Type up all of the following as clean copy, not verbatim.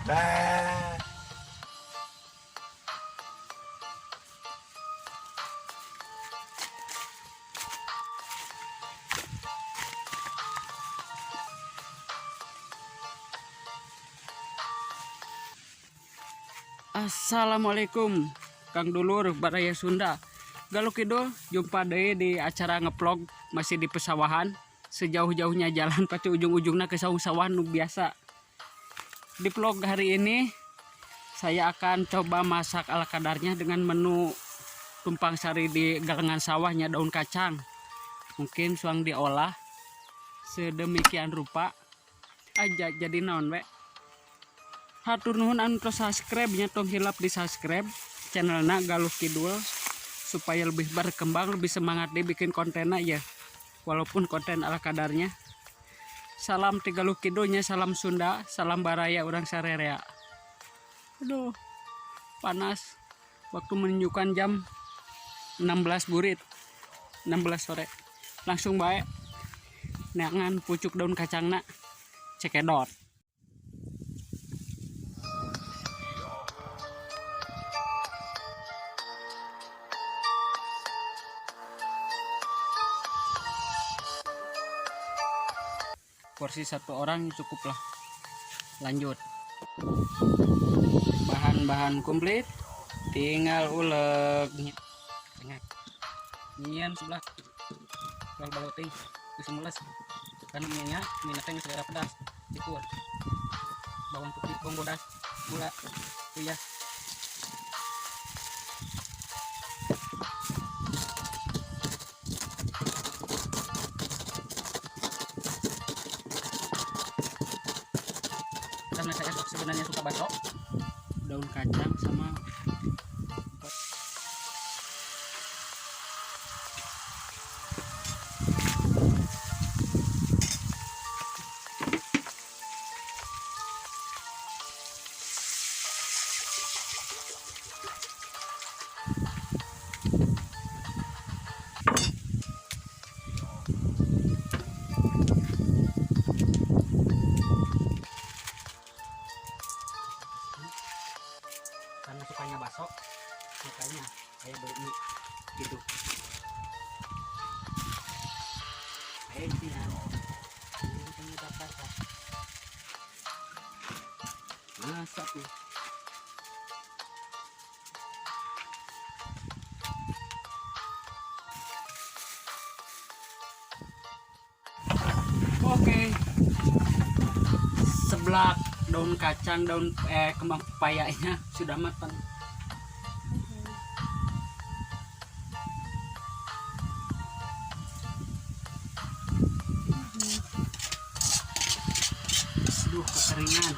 Bah. Assalamualaikum Kang Dulur Baraya Sunda. Galuh Kidul jumpa deui di acara ngevlog masih di pesawahan. Sejauh-jauhnya jalan pasti ujung-ujungnya ke sawah-sawah nu biasa. Di vlog hari ini saya akan coba masak ala kadarnya dengan menu tumpang sari di galengan sawahnya daun kacang. Mungkin suang diolah sedemikian rupa aja jadi naon we. Hatur nuhun anu tos subscribe nya tong hilap di subscribe channelna Galuh Kidul supaya lebih berkembang, lebih semangat deh bikin kontennya ya, walaupun konten ala kadarnya. Salam ti Galuh Kidulnya, salam Sunda, salam Baraya urang sarerea. Aduh panas, waktu menunjukkan jam 16 burit 16 sore. Langsung baik neangan pucuk daun kacangna cekedot. Porsi satu orang cukup lah. Lanjut, bahan-bahan komplit, tinggal ulegnya. Nyian sebelah kalau baloting disemulas karena minyak teh selera pedas, dikur bawang putih, bawang bodas, gula, ya. Karena saya sebenarnya suka bakso, daun kacang sama karena sukanya bakso, makanya saya beli mie gitu. Masak nih. Oke, seblak daun kacang, daun kembang pepayanya sudah matang. Aduh kekeringan.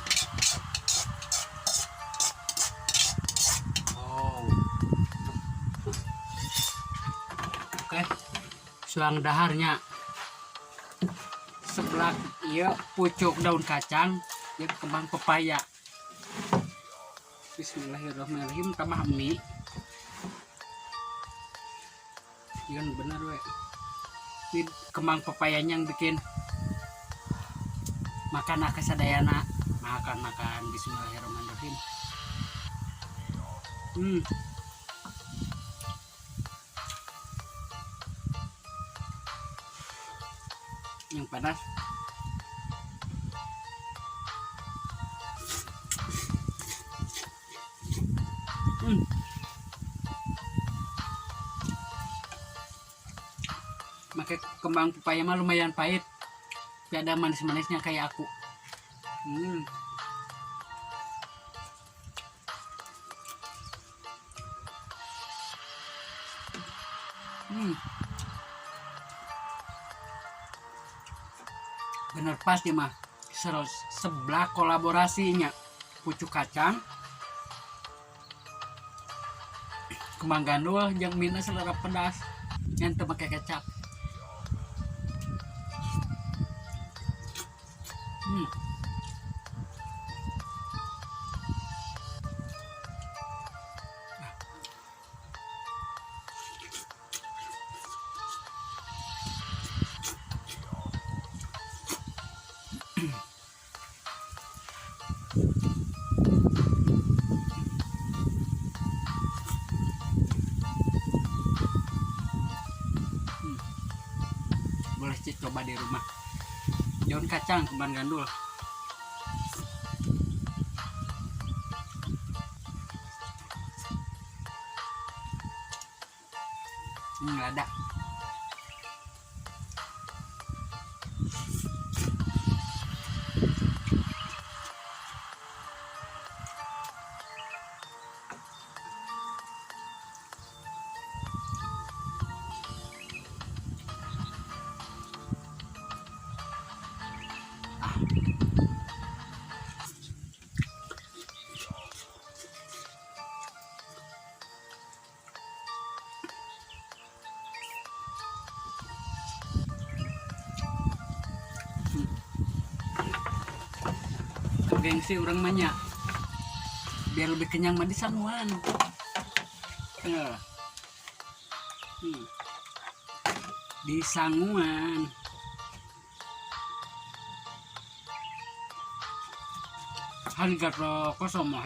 Oh. Oke, suang daharnya seblak iya pucuk daun kacang ya kembang pepaya. Bismillahirrahmanirrahim. Tambah mie iya bener we, ini kembang pepayanya yang bikin makan akasadayana. Makan bismillahirrahmanirrahim. Yang panas. Pakai kembang pepaya mah lumayan pahit, tapi ada manis-manisnya kayak aku. Bener pas dia mah sebelah kolaborasinya pucuk kacang, kembang gandul, yang mina selera pedas yang pakai kecap. coba di rumah. Daun kacang, kembang gandul. Ini nggak ada. Gengsi orang banyak biar lebih kenyang mah di sanguan. Di sanguan harga rokok sama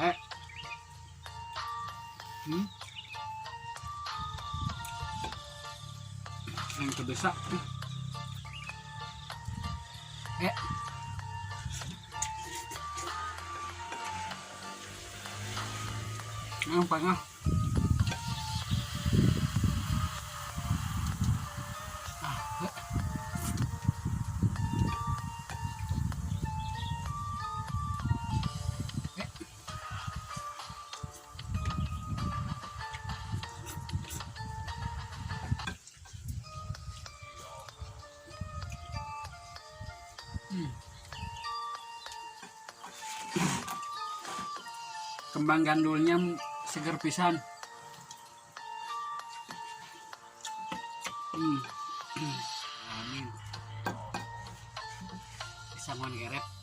yang kebesak apa ngah kembang gandulnya seger pisan. Amin. Bisa mohon geret.